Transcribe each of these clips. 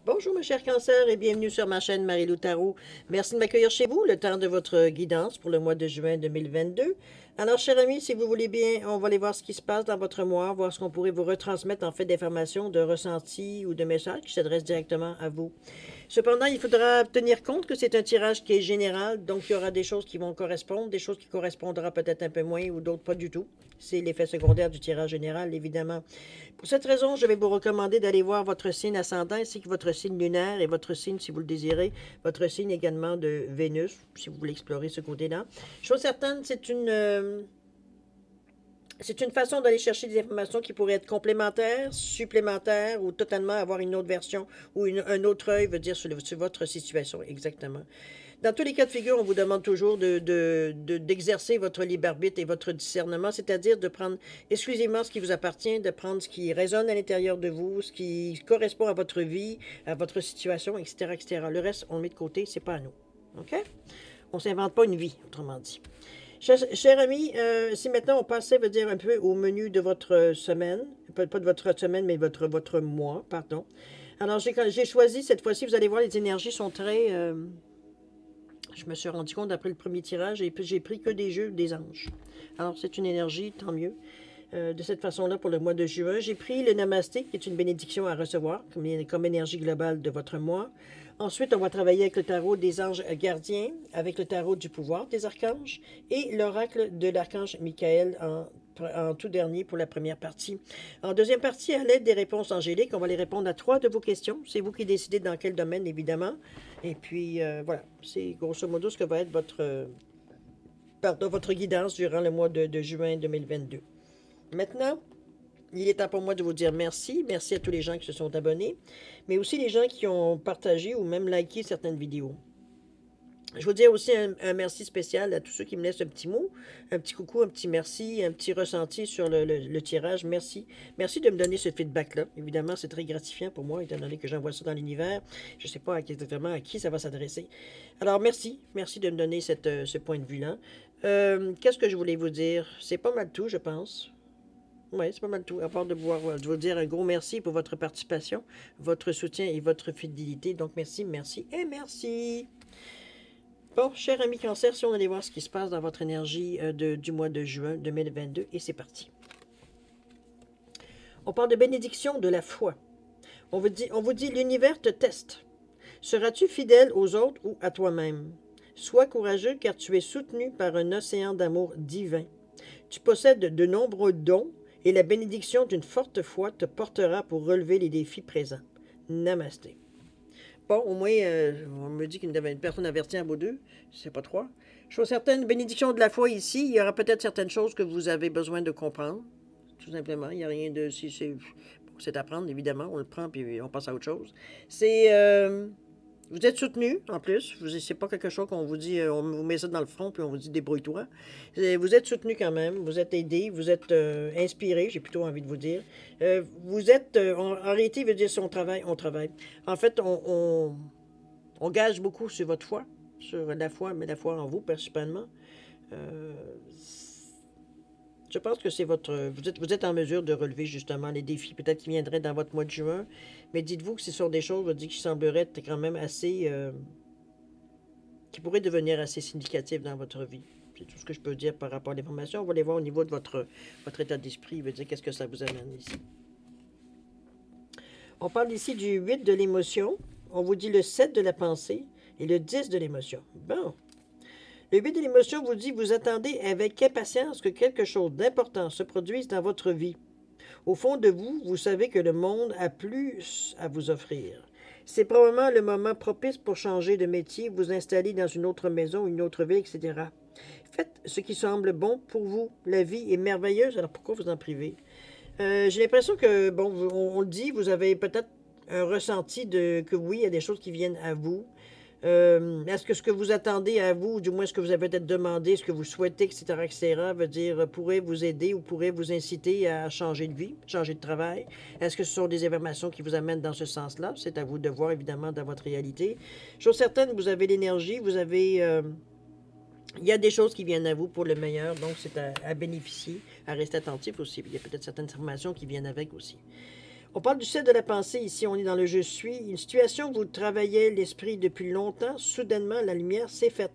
Bonjour, mes chers cancers, et bienvenue sur ma chaîne Marie-Lou Tarot. Merci de m'accueillir chez vous, le temps de votre guidance pour le mois de juin 2022. Alors, chers amis, si vous voulez bien, on va aller voir ce qui se passe dans votre mois, voir ce qu'on pourrait vous retransmettre en fait d'informations, de ressentis ou de messages qui s'adressent directement à vous. Cependant, il faudra tenir compte que c'est un tirage qui est général, donc il y aura des choses qui vont correspondre, des choses qui correspondront peut-être un peu moins ou d'autres pas du tout. C'est l'effet secondaire du tirage général, évidemment. Pour cette raison, je vais vous recommander d'aller voir votre signe ascendant ainsi que votre signe lunaire et votre signe, si vous le désirez, votre signe également de Vénus, si vous voulez explorer ce côté-là. Chose certaine, c'est une façon d'aller chercher des informations qui pourraient être complémentaires, supplémentaires ou totalement avoir une autre version ou un autre œil, veut dire sur votre situation, exactement. Dans tous les cas de figure, on vous demande toujours d'exercer votre libre arbitre et votre discernement, c'est-à-dire de prendre exclusivement ce qui vous appartient, de prendre ce qui résonne à l'intérieur de vous, ce qui correspond à votre vie, à votre situation, etc., etc. Le reste, on le met de côté, c'est pas à nous. OK? On ne s'invente pas une vie, autrement dit. Cher ami, si maintenant on passait, veut dire un peu au menu de votre semaine, pas de votre semaine, mais votre mois, pardon. Alors, j'ai choisi, cette fois-ci, vous allez voir, les énergies sont très... je me suis rendu compte après le premier tirage, et j'ai pris que des jeux des anges. Alors, c'est une énergie, tant mieux. De cette façon-là, pour le mois de juin, j'ai pris le Namasté, qui est une bénédiction à recevoir, comme énergie globale de votre mois. Ensuite, on va travailler avec le tarot des anges gardiens, avec le tarot du pouvoir des archanges et l'oracle de l'archange Michael en tout dernier pour la première partie. En deuxième partie, à l'aide des réponses angéliques, on va les répondre à 3 de vos questions. C'est vous qui décidez dans quel domaine, évidemment. Et puis, voilà, c'est grosso modo ce que va être votre guidance durant le mois de juin 2022. Maintenant, il est temps pour moi de vous dire merci. Merci à tous les gens qui se sont abonnés, mais aussi les gens qui ont partagé ou même liké certaines vidéos. Je veux dire aussi un merci spécial à tous ceux qui me laissent un petit mot, un petit coucou, un petit merci, un petit ressenti sur le tirage. Merci. Merci de me donner ce feedback-là. Évidemment, c'est très gratifiant pour moi, étant donné que j'envoie ça dans l'univers. Je ne sais pas exactement à qui ça va s'adresser. Alors, merci. Merci de me donner ce point de vue-là. Qu'est-ce que je voulais vous dire? C'est pas mal tout, je pense. Oui, c'est pas mal tout. À part de vous dire un gros merci pour votre participation, votre soutien et votre fidélité. Donc, merci, merci et merci. Bon, cher ami Cancer, si on allait voir ce qui se passe dans votre énergie du mois de juin 2022, et c'est parti. On parle de bénédiction de la foi. On vous dit, l'univers te teste. Seras-tu fidèle aux autres ou à toi-même? Sois courageux car tu es soutenu par un océan d'amour divin. Tu possèdes de nombreux dons et la bénédiction d'une forte foi te portera pour relever les défis présents. Namasté. Bon, au moins, on me dit qu'il y avait une personne avertie à vos deux, c'est pas trois. Chose certaine, bénédiction de la foi ici, il y aura peut-être certaines choses que vous avez besoin de comprendre, tout simplement. Il n'y a rien de... c'est à prendre, évidemment, on le prend puis on passe à autre chose. C'est... vous êtes soutenu, en plus. C'est pas quelque chose qu'on vous dit, on vous met ça dans le front, puis on vous dit débrouille-toi. Vous êtes soutenu quand même, vous êtes aidé, vous êtes inspiré, j'ai plutôt envie de vous dire. Vous êtes, en réalité, veut dire si on travaille. En fait, on gage beaucoup sur votre foi, sur la foi, mais la foi en vous, principalement. Je pense que c'est vous êtes en mesure de relever justement les défis peut-être qui viendraient dans votre mois de juin, mais dites-vous que ce sont des choses, qui sembleraient être quand même assez... qui pourraient devenir assez significatives dans votre vie. C'est tout ce que je peux dire par rapport à l'information. On va aller voir au niveau de votre état d'esprit, veut dire qu'est-ce que ça vous amène ici. On parle ici du 8 de l'émotion, on vous dit le 7 de la pensée et le 10 de l'émotion. Bon. Le 8 de l'émotion vous dit vous attendez avec impatience que quelque chose d'important se produise dans votre vie. Au fond de vous, vous savez que le monde a plus à vous offrir. C'est probablement le moment propice pour changer de métier, vous installer dans une autre maison, une autre ville, etc. Faites ce qui semble bon pour vous. La vie est merveilleuse, alors pourquoi vous en privez? J'ai l'impression que, bon, on le dit, vous avez peut-être un ressenti que oui, il y a des choses qui viennent à vous. Est-ce que ce que vous attendez à vous, ou du moins ce que vous avez peut-être demandé, ce que vous souhaitez, etc., veut dire, pourrait vous aider ou pourrait vous inciter à changer de vie, changer de travail? Est-ce que ce sont des informations qui vous amènent dans ce sens-là? C'est à vous de voir, évidemment, dans votre réalité. Chose certaine, vous avez l'énergie, vous avez... il y a des choses qui viennent à vous pour le meilleur, donc c'est à bénéficier, à rester attentif aussi. Il y a peut-être certaines informations qui viennent avec aussi. On parle du ciel de la pensée, ici on est dans le je suis. Une situation où vous travaillez l'esprit depuis longtemps, soudainement la lumière s'est faite.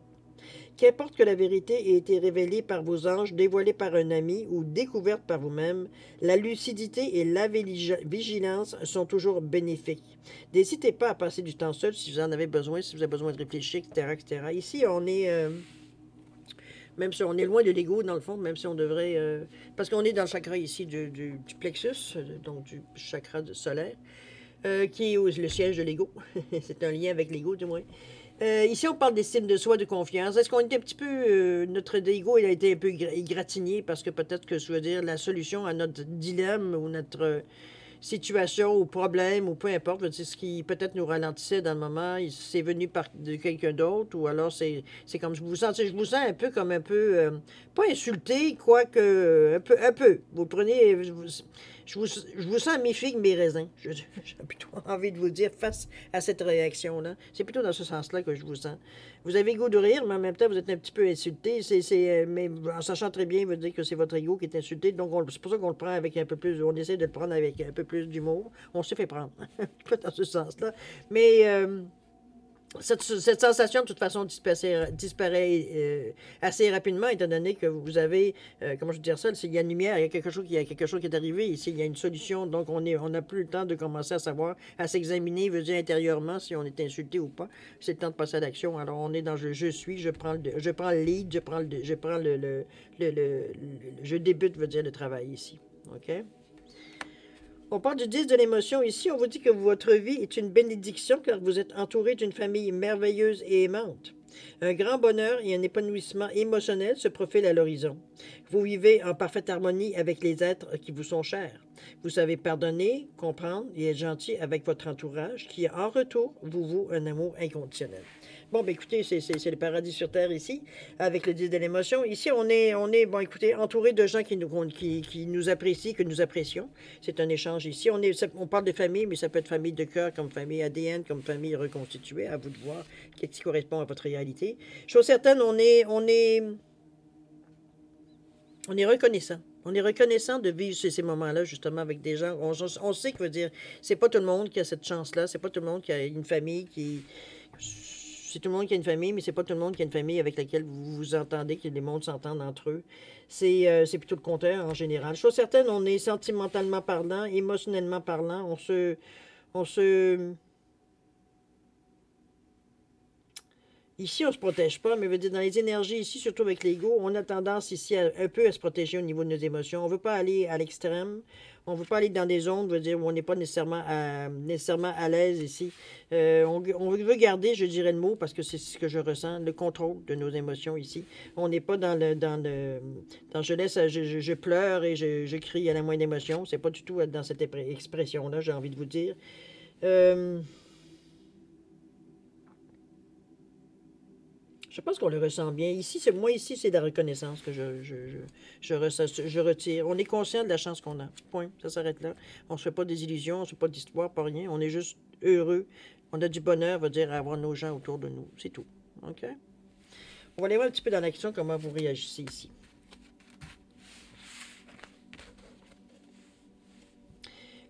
Qu'importe que la vérité ait été révélée par vos anges, dévoilée par un ami ou découverte par vous-même, la lucidité et la vigilance sont toujours bénéfiques. N'hésitez pas à passer du temps seul si vous en avez besoin, si vous avez besoin de réfléchir, etc. etc. Ici, on est... même si on est loin de l'ego, dans le fond, même si on devrait... parce qu'on est dans le chakra ici du plexus, donc du chakra solaire, qui est le siège de l'ego. C'est un lien avec l'ego, du moins. Ici, on parle d'estime de soi, de confiance. Est-ce qu'on est un petit peu... notre ego, il a été un peu égratigné parce que peut-être que, je veux dire, la solution à notre dilemme ou notre situation ou problème ou peu importe, c'est ce qui peut-être nous ralentissait dans le moment, c'est venu de quelqu'un d'autre ou alors c'est comme je vous sens un peu comme un peu pas insulté, quoique un peu. Vous prenez je vous sens mes figues, mes raisins. J'ai plutôt envie de vous dire face à cette réaction-là. C'est plutôt dans ce sens-là que je vous sens. Vous avez goût de rire, mais en même temps, vous êtes un petit peu insulté. Mais en sachant très bien, il veut dire que c'est votre ego qui est insulté. Donc, c'est pour ça qu'on le prend avec un peu plus... On essaie de le prendre avec un peu plus d'humour. On se fait prendre. Pas dans ce sens-là. Mais... cette sensation, de toute façon, disparaît assez rapidement, étant donné que vous avez, comment je veux dire ça, s'il y a une lumière, il y a quelque chose qui est arrivé, ici, il y a une solution, donc on n'a plus le temps de commencer à savoir, à s'examiner, veut dire intérieurement, si on est insulté ou pas. C'est le temps de passer à l'action. Alors, on est dans je suis, je prends le lead, je débute, veut dire le travail ici. OK? On parle du 10 de l'émotion. Ici, on vous dit que votre vie est une bénédiction car vous êtes entouré d'une famille merveilleuse et aimante. Un grand bonheur et un épanouissement émotionnel se profilent à l'horizon. Vous vivez en parfaite harmonie avec les êtres qui vous sont chers. Vous savez pardonner, comprendre et être gentil avec votre entourage qui, en retour, vous voue un amour inconditionnel. Bon, ben écoutez, c'est le paradis sur Terre ici, avec le 10 de l'émotion. Ici, on est, bon, écoutez, entouré de gens qui nous apprécient, que nous apprécions. C'est un échange ici. On parle de famille, mais ça peut être famille de cœur, comme famille ADN, comme famille reconstituée. À vous de voir qu'est-ce qui correspond à votre réalité. Chose certaine, on est reconnaissant. On est reconnaissant de vivre ces moments-là, justement, avec des gens. On sait que, veut dire, c'est pas tout le monde qui a cette chance-là. C'est pas tout le monde qui a une famille qui... C'est tout le monde qui a une famille, mais c'est pas tout le monde qui a une famille avec laquelle vous vous entendez, que les mondes s'entendent entre eux. C'est plutôt le contraire, en général. Chose certaine, on est sentimentalement parlant, émotionnellement parlant. Ici, on ne se protège pas, mais veut dire dans les énergies, ici, surtout avec l'ego, on a tendance ici un peu à se protéger au niveau de nos émotions. On ne veut pas aller à l'extrême. On ne veut pas aller dans des zones, veut dire, où on n'est pas nécessairement à l'aise ici. On veut garder, je dirais le mot, parce que c'est ce que je ressens, le contrôle de nos émotions ici. On n'est pas dans je pleure et je crie à la moindre émotion. C'est pas du tout dans cette expression-là, j'ai envie de vous dire. Je pense qu'on le ressent bien. Ici, c'est de la reconnaissance que je ressens, je retire. On est conscient de la chance qu'on a. Point. Ça s'arrête là. On ne se fait pas des illusions, on ne se fait pas d'histoire, pas rien. On est juste heureux. On a du bonheur, veut dire, à avoir nos gens autour de nous. C'est tout. OK? On va aller voir un petit peu dans l'action comment vous réagissez ici.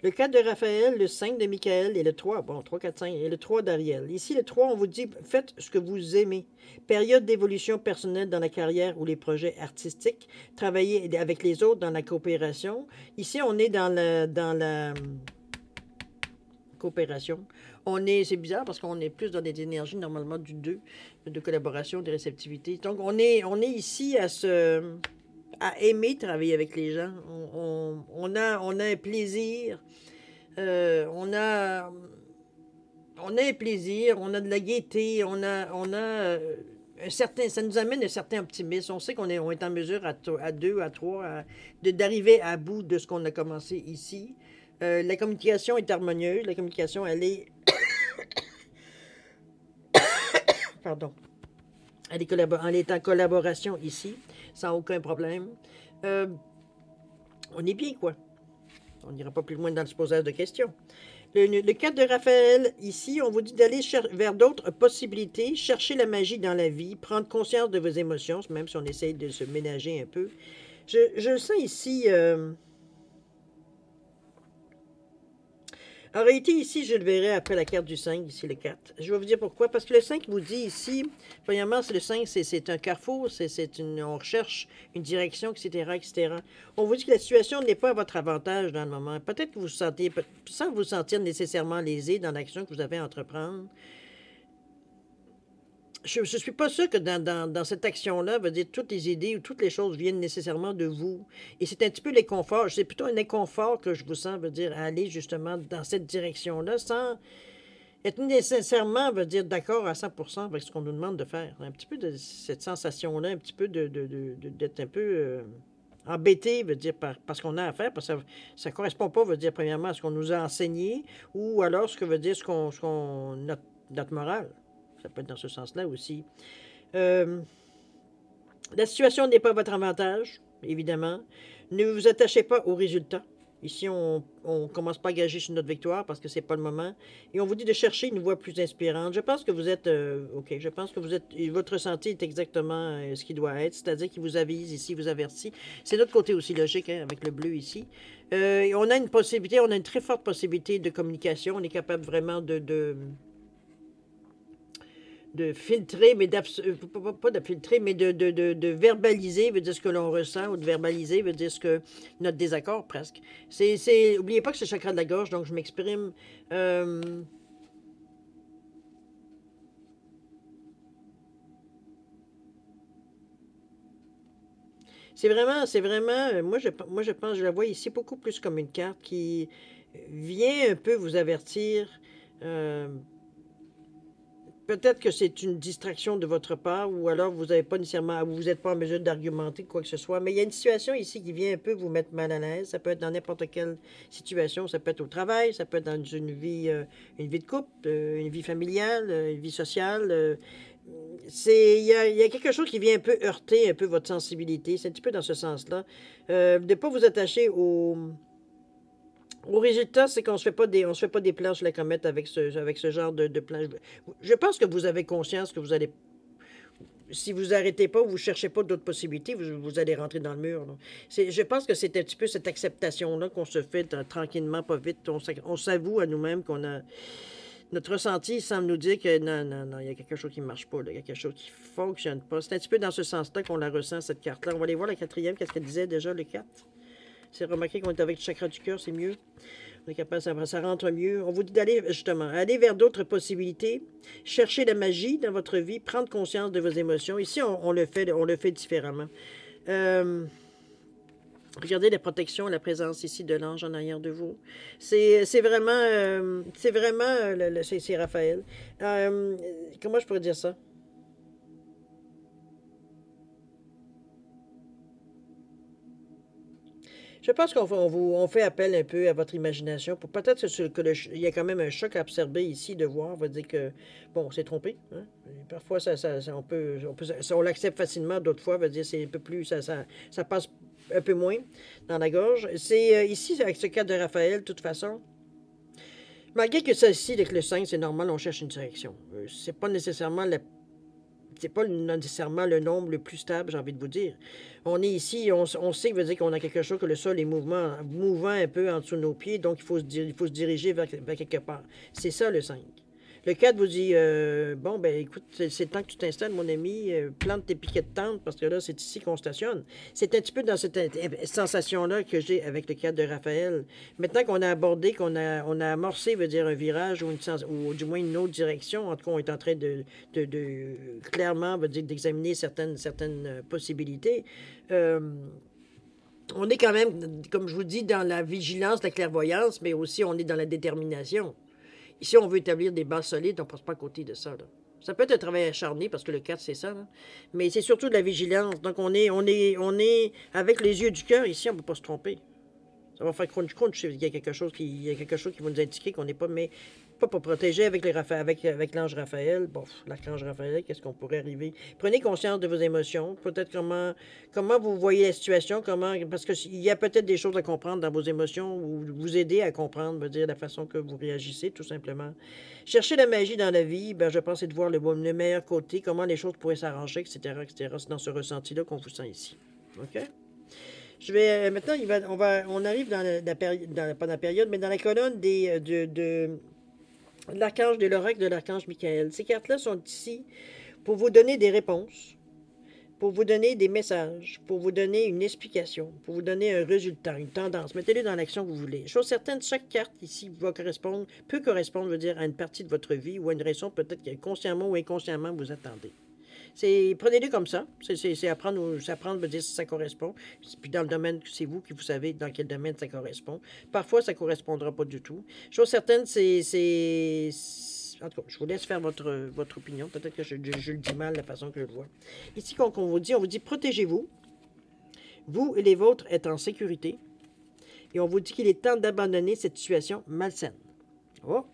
Le 4 de Raphaël, le 5 de Michael et le 3, bon, 3, 4, 5, et le 3 d'Ariel. Ici, le 3, on vous dit, faites ce que vous aimez. Période d'évolution personnelle dans la carrière ou les projets artistiques. Travaillez avec les autres dans la coopération. Ici, on est dans la coopération. C'est bizarre parce qu'on est plus dans des énergies normalement du 2, de collaboration, de réceptivité. Donc, on est ici à aimer travailler avec les gens. On a un plaisir. On a un plaisir, on a de la gaieté, on a un certain, ça nous amène un certain optimisme. On sait qu'on est en mesure à 2, à 3, d'arriver à bout de ce qu'on a commencé ici. La communication est harmonieuse. La communication, elle est... Pardon. Elle est en collaboration ici, sans aucun problème. On est bien, quoi. On n'ira pas plus loin dans le posage de questions. Le 4 de Raphaël, ici, on vous dit d'aller vers d'autres possibilités, chercher la magie dans la vie, prendre conscience de vos émotions, même si on essaye de se ménager un peu. Je sens ici... En réalité, ici, je le verrai après la carte du 5, ici le 4. Je vais vous dire pourquoi. Parce que le 5 vous dit ici, premièrement, c'est le 5, c'est un carrefour, on recherche une direction, etc., etc. On vous dit que la situation n'est pas à votre avantage dans le moment. Peut-être que vous vous sentez, sans vous sentir nécessairement lésé dans l'action que vous avez à entreprendre, je ne suis pas sûr que dans cette action-là, veut dire toutes les idées ou toutes les choses viennent nécessairement de vous. Et c'est un petit peu l'inconfort. C'est plutôt un inconfort que je vous sens, veut dire, à aller justement dans cette direction-là sans être nécessairement, veut dire, d'accord à 100% avec ce qu'on nous demande de faire. Un petit peu de cette sensation-là, un petit peu d'être un peu embêté, veut dire, par ce qu'on a à faire, parce que ça ne correspond pas, veut dire, premièrement, à ce qu'on nous a enseigné ou alors ce que veut dire notre morale. Ça peut être dans ce sens-là aussi. La situation n'est pas à votre avantage, évidemment. Ne vous attachez pas aux résultats. Ici, on ne commence pas à gager sur notre victoire parce que ce n'est pas le moment. Et on vous dit de chercher une voie plus inspirante. Je pense que vous êtes... OK, je pense que vous êtes... Votre ressenti est exactement ce qu'il doit être, c'est-à-dire qu'il vous avise ici, vous avertit. C'est notre côté aussi logique, hein, avec le bleu ici. On a une possibilité, on a une très forte possibilité de communication. On est capable vraiment de filtrer, mais pas de filtrer, mais de verbaliser, veut dire ce que l'on ressent, ou de verbaliser, veut dire ce que notre désaccord, presque. Oubliez pas que c'est le chakra de la gorge, donc je m'exprime. C'est vraiment, moi je pense, je la vois ici beaucoup plus comme une carte qui vient un peu vous avertir. Peut-être que c'est une distraction de votre part, ou alors vous n'avez pas nécessairement, vous n'êtes pas en mesure d'argumenter quoi que ce soit. Mais il y a une situation ici qui vient un peu vous mettre mal à l'aise. Ça peut être dans n'importe quelle situation. Ça peut être au travail, ça peut être dans une vie de couple, une vie familiale, une vie sociale. Il y a quelque chose qui vient un peu heurter un peu votre sensibilité. C'est un petit peu dans ce sens-là. De ne pas vous attacher au résultat, c'est qu'on on se fait pas des plans sur la comète avec ce genre de plan. Je pense que vous avez conscience que vous allez, si vous arrêtez pas, vous cherchez pas d'autres possibilités, vous allez rentrer dans le mur. Je pense que c'est un petit peu cette acceptation-là qu'on se fait tranquillement, pas vite. On s'avoue à nous-mêmes qu'on a... Notre ressenti semble nous dire que non, non, non, il y a quelque chose qui ne marche pas, là, il y a quelque chose qui ne fonctionne pas. C'est un petit peu dans ce sens-là qu'on la ressent, cette carte-là. On va aller voir la quatrième, qu'est-ce qu'elle disait déjà, le 4. C'est remarqué qu'on est avec le chakra du cœur, c'est mieux. On est capable, ça rentre mieux. On vous dit d'aller, justement, aller vers d'autres possibilités, chercher la magie dans votre vie, prendre conscience de vos émotions. Ici, on le fait différemment. Regardez la protection, la présence ici de l'ange en arrière de vous. C'est vraiment, c'est Raphaël. Comment je pourrais dire ça? Je pense on fait appel un peu à votre imagination pour peut-être il y a quand même un choc à observer ici de voir. On va dire que, bon, on s'est trompé. Hein? Parfois, on l'accepte facilement. D'autres fois, on va dire c'est un peu plus, ça passe un peu moins dans la gorge. C'est ici, avec ce cas de Raphaël, de toute façon, malgré que ça ici, avec le 5, c'est normal, on cherche une direction. C'est pas nécessairement le nombre le plus stable, j'ai envie de vous dire. On est ici, on sait, veut dire qu'on a quelque chose, que le sol est mouvant un peu en dessous de nos pieds, donc il faut se diriger vers quelque part. C'est ça le 5. Le 4 vous dit, bon, ben écoute, c'est le temps que tu t'installes, mon ami, plante tes piquets de tente, parce que là, c'est ici qu'on stationne. C'est un petit peu dans cette sensation-là que j'ai avec le 4 de Raphaël. Maintenant qu'on a abordé, on a amorcé, veut dire un virage, ou du moins une autre direction, en tout cas, on est en train de clairement, veut dire, d'examiner certaines possibilités. On est quand même, comme je vous dis, dans la vigilance, la clairvoyance, mais aussi on est dans la détermination. Ici, on veut établir des bases solides, on ne passe pas à côté de ça. Là. Ça peut être un travail acharné, parce que le 4, c'est ça. Là. Mais c'est surtout de la vigilance. Donc, on est avec les yeux du cœur, ici, on ne peut pas se tromper. Ça va faire crunch. Il y a quelque chose qui va nous indiquer qu'on n'est pas, mais pas protégé avec l'ange Raphaël. Bon, l'archange Raphaël, qu'est-ce qu'on pourrait arriver? Prenez conscience de vos émotions. Peut-être comment vous voyez la situation, parce qu'il y a peut-être des choses à comprendre dans vos émotions ou vous aider à comprendre, veut dire la façon que vous réagissez, tout simplement. Chercher la magie dans la vie, ben, je pense, c'est de voir le meilleur côté, comment les choses pourraient s'arranger, etc., etc. C'est dans ce ressenti-là qu'on vous sent ici. OK? Maintenant, on arrive dans la période, pas dans la période, mais dans la colonne de l'archange, de l'oracle de l'archange Michael. Ces cartes-là sont ici pour vous donner des réponses, pour vous donner des messages, pour vous donner une explication, pour vous donner un résultat, une tendance. Mettez-les dans l'action que vous voulez. Chose certaine, chaque carte ici peut correspondre, veut dire, à une partie de votre vie ou à une raison peut-être que consciemment ou inconsciemment vous attendez. Prenez-les comme ça. C'est apprendre, veut dire si ça correspond. Puis dans le domaine, c'est vous qui vous savez dans quel domaine ça correspond. Parfois, ça ne correspondra pas du tout. Chose certaine, en tout cas, je vous laisse faire votre opinion. Peut-être que je le dis mal la façon que je le vois. Ici, on vous dit protégez-vous. Vous et les vôtres êtes en sécurité. Et on vous dit qu'il est temps d'abandonner cette situation malsaine. Oh!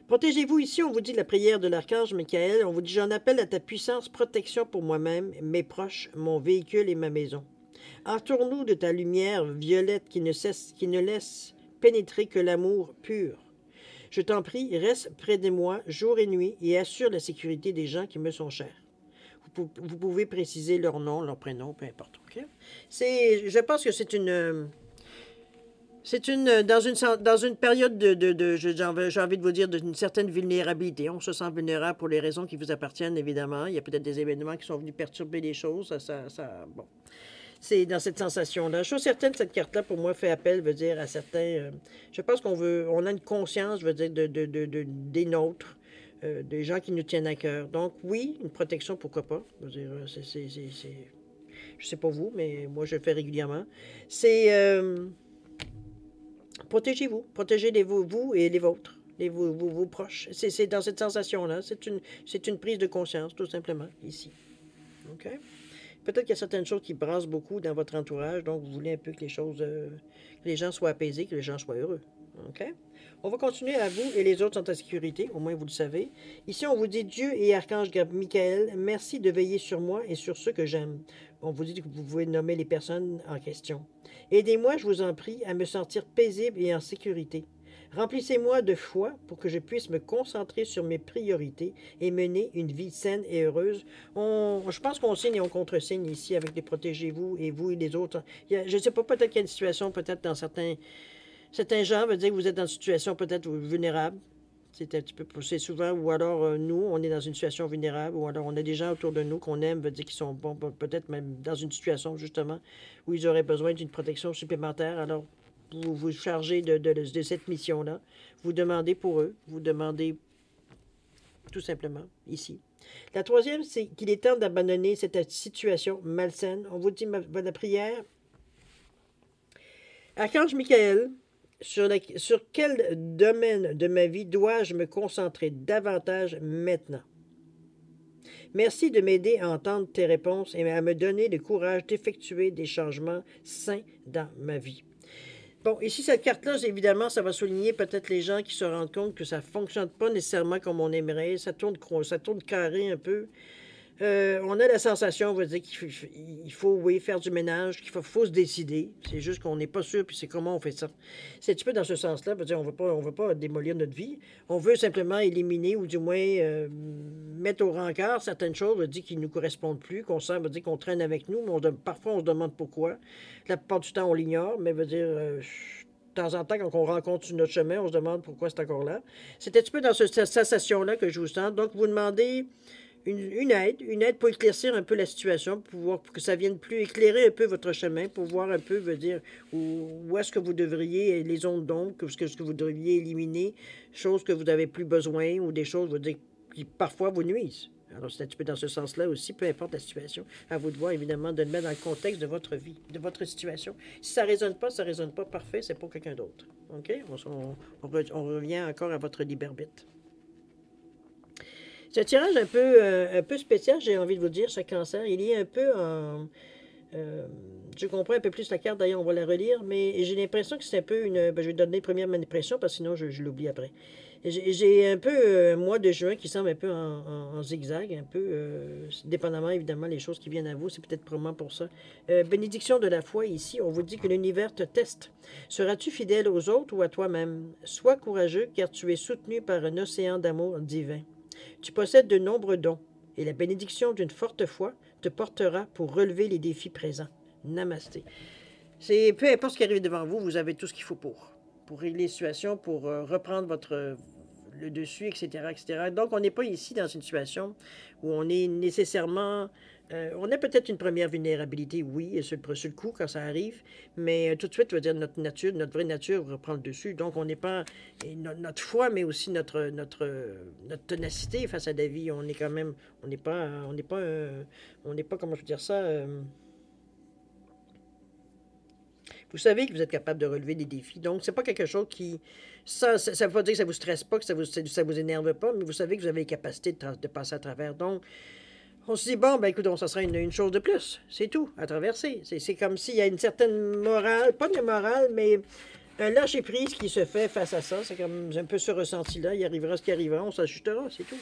Protégez-vous ici, on vous dit la prière de l'archange Michael. On vous dit, j'en appelle à ta puissance protection pour moi-même, mes proches, mon véhicule et ma maison. Entoure-nous de ta lumière violette qui ne laisse pénétrer que l'amour pur. Je t'en prie, reste près de moi jour et nuit et assure la sécurité des gens qui me sont chers. Vous pouvez préciser leur nom, leur prénom, peu importe. Okay? Je pense que c'est dans une période j'ai envie de vous dire, d'une certaine vulnérabilité. On se sent vulnérable pour les raisons qui vous appartiennent, évidemment. Il y a peut-être des événements qui sont venus perturber les choses. Bon. C'est dans cette sensation-là. Chose certaine, cette carte-là, pour moi, fait appel, veut dire, à certains... je pense on a une conscience, veut dire, des nôtres, des gens qui nous tiennent à cœur. Donc, oui, une protection, pourquoi pas. Je veux dire, je sais pas vous, mais moi, je le fais régulièrement. Protégez-vous. Vous et les vôtres. Vos proches. C'est dans cette sensation-là. C'est une prise de conscience, tout simplement, ici. OK? Peut-être qu'il y a certaines choses qui brassent beaucoup dans votre entourage, donc vous voulez un peu que les gens soient apaisés, que les gens soient heureux. OK? On va continuer à vous et les autres sont en sécurité, au moins vous le savez. Ici, on vous dit Dieu et Archange Michael, merci de veiller sur moi et sur ceux que j'aime. On vous dit que vous pouvez nommer les personnes en question. Aidez-moi, je vous en prie, à me sentir paisible et en sécurité. Remplissez-moi de foi pour que je puisse me concentrer sur mes priorités et mener une vie saine et heureuse. Je pense qu'on signe et on contre-signe ici avec les protégez-vous et vous et les autres. Je ne sais pas, peut-être qu'il y a une situation, peut-être dans certains gens, veut dire que vous êtes dans une situation peut-être vulnérable. C'est souvent, ou alors nous, on est dans une situation vulnérable, ou alors on a des gens autour de nous qu'on aime, veut dire qu'ils sont bons, peut-être même dans une situation justement où ils auraient besoin d'une protection supplémentaire. Alors, vous vous chargez de cette mission-là. Vous demandez pour eux. Vous demandez tout simplement ici. La troisième, c'est qu'il est temps d'abandonner cette situation malsaine. On vous dit la prière. Archange Michael, sur quel domaine de ma vie dois-je me concentrer davantage maintenant? Merci de m'aider à entendre tes réponses et à me donner le courage d'effectuer des changements sains dans ma vie. Bon, ici, cette carte-là, évidemment, ça va souligner peut-être les gens qui se rendent compte que ça ne fonctionne pas nécessairement comme on aimerait. Ça tourne carré un peu. On a la sensation, on va dire qu'il faut, oui, faire du ménage, qu'il faut se décider. C'est juste qu'on n'est pas sûr, puis c'est comment on fait ça. C'est un petit peu dans ce sens-là. Dire, on ne veut pas démolir notre vie. On veut simplement éliminer ou du moins mettre au rencard certaines choses, veut dire qui ne nous correspondent plus, qu'on sent, veut dire qu'on traîne avec nous, mais parfois on se demande pourquoi. La plupart du temps, on l'ignore, mais veut dire... de temps en temps, quand on rencontre sur notre chemin, on se demande pourquoi c'est encore là. C'est un petit peu dans cette sensation-là que je vous sens. Donc, vous demandez une aide pour éclaircir un peu la situation, pour que ça vienne plus éclairer un peu votre chemin, pour voir un peu, veut dire, où est-ce que vous devriez, les zones d'ombre, ce que vous devriez éliminer, choses que vous n'avez plus besoin, ou des choses, veut dire, qui parfois vous nuisent. Alors, c'est un petit peu dans ce sens-là aussi, peu importe la situation. À vous de voir, évidemment, de le mettre dans le contexte de votre vie, de votre situation. Si ça ne résonne pas, parfait, c'est pour quelqu'un d'autre. OK? On revient encore à votre libre arbitre. C'est un tirage un peu spécial, j'ai envie de vous dire, chaque cancer. Il est un peu en... je comprends un peu plus la carte, d'ailleurs, on va la relire, mais j'ai l'impression que c'est un peu une... je vais donner une première impression, parce que sinon, je l'oublie après. J'ai un peu un mois de juin qui semble un peu en zigzag, un peu, dépendamment, évidemment, les choses qui viennent à vous, c'est peut-être probablement pour ça. Bénédiction de la foi, ici, on vous dit que l'univers te teste. Seras-tu fidèle aux autres ou à toi-même? Sois courageux, car tu es soutenu par un océan d'amour divin. Tu possèdes de nombreux dons, et la bénédiction d'une forte foi te portera pour relever les défis présents. Namasté. C'est peu importe ce qui arrive devant vous, vous avez tout ce qu'il faut pour régler les situations, pour reprendre le dessus, etc., etc. Donc, on n'est pas ici dans une situation où on est nécessairement... on a peut-être une première vulnérabilité, oui, sur le coup, quand ça arrive, mais tout de suite, je veux dire, notre nature, notre vraie nature reprend le dessus. Donc, on n'est pas... notre foi, mais aussi notre ténacité face à la vie, on est quand même... on n'est pas, comment je veux dire ça... vous savez que vous êtes capable de relever des défis. Donc, c'est pas quelque chose qui... Ça ne veut pas dire que ça vous stresse pas, que ça vous énerve pas, mais vous savez que vous avez les capacités de passer à travers. Donc, on se dit, bon, ben écoute, ça sera une chose de plus. C'est tout, à traverser. C'est comme s'il y a une certaine morale, pas de morale, mais un lâcher-prise qui se fait face à ça. C'est comme un peu ce ressenti-là. Il arrivera ce qui arrivera, on s'ajustera, c'est tout.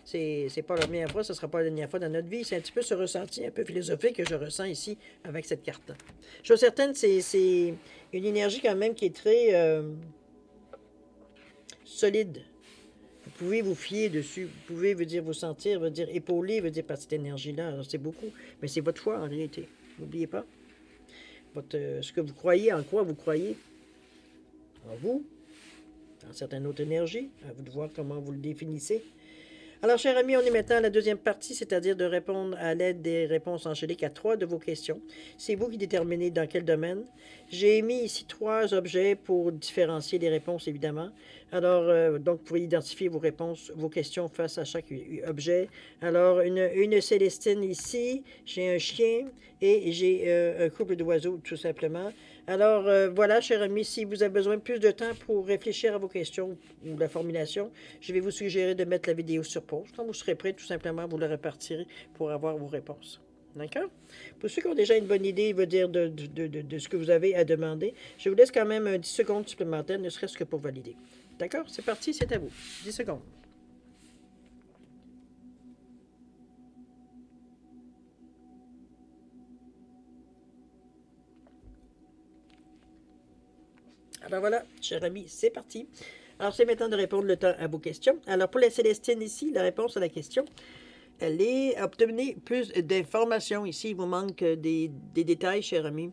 C'est pas la première fois, ce ne sera pas la dernière fois dans notre vie. C'est un petit peu ce ressenti un peu philosophique que je ressens ici avec cette carte-là. Je suis certaine, c'est une énergie quand même qui est très solide. Vous pouvez vous fier dessus. Vous pouvez, veut dire, vous sentir, veut dire, épaulé, veut dire, par cette énergie-là. C'est beaucoup. Mais c'est votre foi, en réalité. N'oubliez pas. Ce que vous croyez, en quoi vous croyez. En vous, dans certaines autres énergies. À vous de voir comment vous le définissez. Alors, chers amis, on est maintenant à la deuxième partie, c'est-à-dire de répondre à l'aide des réponses angéliques à 3 de vos questions. C'est vous qui déterminez dans quel domaine. J'ai mis ici 3 objets pour différencier les réponses, évidemment. Alors, donc, vous pouvez identifier vos réponses, vos questions face à chaque objet. Alors, une Célestine ici, j'ai un chien et j'ai un couple d'oiseaux, tout simplement. Alors, voilà, chers amis, si vous avez besoin de plus de temps pour réfléchir à vos questions ou la formulation, je vais vous suggérer de mettre la vidéo sur pause. Quand vous serez prêt, tout simplement, vous le repartirez pour avoir vos réponses. D'accord? Pour ceux qui ont déjà une bonne idée, veut dire de ce que vous avez à demander, je vous laisse quand même 10 secondes supplémentaires, ne serait-ce que pour valider. D'accord? C'est parti, c'est à vous. 10 secondes. Alors voilà, chers amis, c'est parti. Alors, c'est maintenant de répondre le temps à vos questions. Alors, pour la Célestine ici, la réponse à la question, elle est obtenir plus d'informations. Ici, il vous manque des détails, chers amis.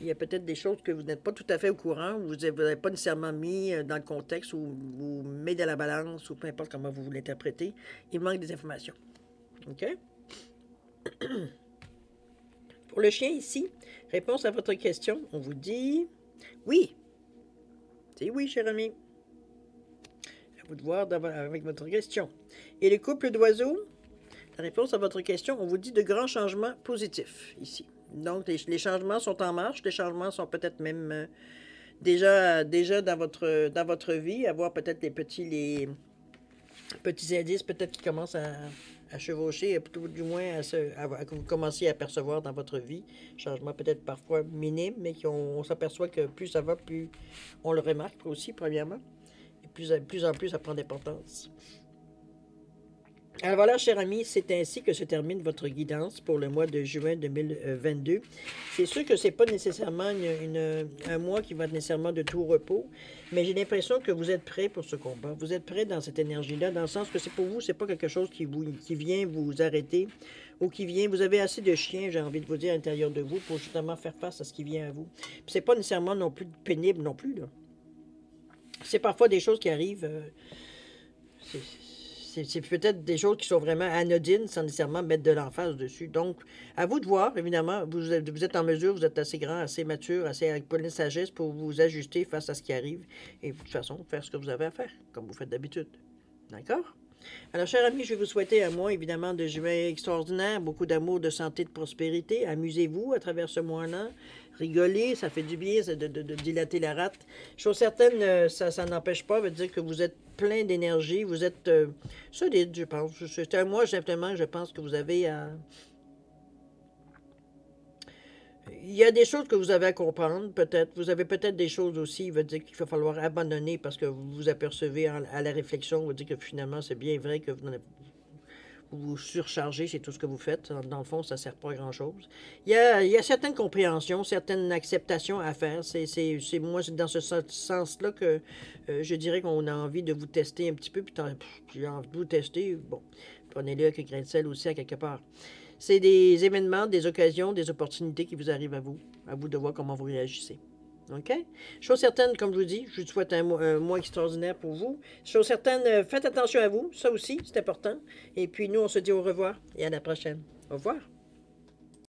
Il y a peut-être des choses que vous n'êtes pas tout à fait au courant, ou vous n'avez pas nécessairement mis dans le contexte, ou vous mettez dans la balance, ou peu importe comment vous l'interprétez. Il manque des informations. OK? Pour le chien ici, réponse à votre question, on vous dit oui. C'est oui, cher ami. À vous de voir avec votre question. Et le couple d'oiseaux, la réponse à votre question, on vous dit de grands changements positifs ici. Donc, les changements sont en marche. Les changements sont peut-être même déjà dans votre vie. Avoir peut-être les petits indices peut-être qui commencent à chevaucher, plutôt du moins que vous commenciez à percevoir dans votre vie. Changements peut-être parfois minimes, mais on s'aperçoit que plus ça va, plus on le remarque aussi, premièrement. Et plus en plus, ça prend d'importance. Alors voilà, chers amis, c'est ainsi que se termine votre guidance pour le mois de juin 2022. C'est sûr que ce n'est pas nécessairement un mois qui va être nécessairement de tout repos, mais j'ai l'impression que vous êtes prêts pour ce combat. Vous êtes prêts dans cette énergie-là, dans le sens que c'est pour vous, c'est pas quelque chose qui vient vous arrêter ou qui vient... Vous avez assez de chiens, j'ai envie de vous dire, à l'intérieur de vous pour justement faire face à ce qui vient à vous. Puis c'est pas nécessairement non plus pénible non plus, là. C'est parfois des choses qui arrivent... c'est peut-être des choses qui sont vraiment anodines sans nécessairement mettre de l'emphase dessus. Donc, à vous de voir, évidemment, vous êtes en mesure, vous êtes assez grand, assez mature, assez avec pleine sagesse pour vous ajuster face à ce qui arrive et de toute façon, faire ce que vous avez à faire, comme vous faites d'habitude. D'accord? Alors, chers amis, je vais vous souhaiter un mois, évidemment, de juin extraordinaire, beaucoup d'amour, de santé, de prospérité. Amusez-vous à travers ce mois-là. Rigolez, ça fait du bien de dilater la rate. Chose certaine, ça n'empêche pas, veut dire que vous êtes plein d'énergie, vous êtes solide, je pense. C'est un mois, simplement, je pense que vous avez à... Il y a des choses que vous avez à comprendre, peut-être. Vous avez peut-être des choses aussi, veut dire qu'il va falloir abandonner parce que vous vous apercevez à la réflexion, veut dire que finalement, c'est bien vrai que vous vous surchargez, c'est tout ce que vous faites. Dans le fond, ça ne sert pas à grand-chose. Il y a certaines compréhensions, certaines acceptations à faire. C'est moi, dans ce sens-là que je dirais qu'on a envie de vous tester un petit peu, puis j'ai envie de vous tester. Bon, prenez-le avec un grain de sel aussi à quelque part. C'est des événements, des occasions, des opportunités qui vous arrivent à vous. À vous de voir comment vous réagissez. OK? Chose certaine, comme je vous dis, je vous souhaite un mois extraordinaire pour vous. Chose certaine, faites attention à vous. Ça aussi, c'est important. Et puis, nous, on se dit au revoir et à la prochaine. Au revoir.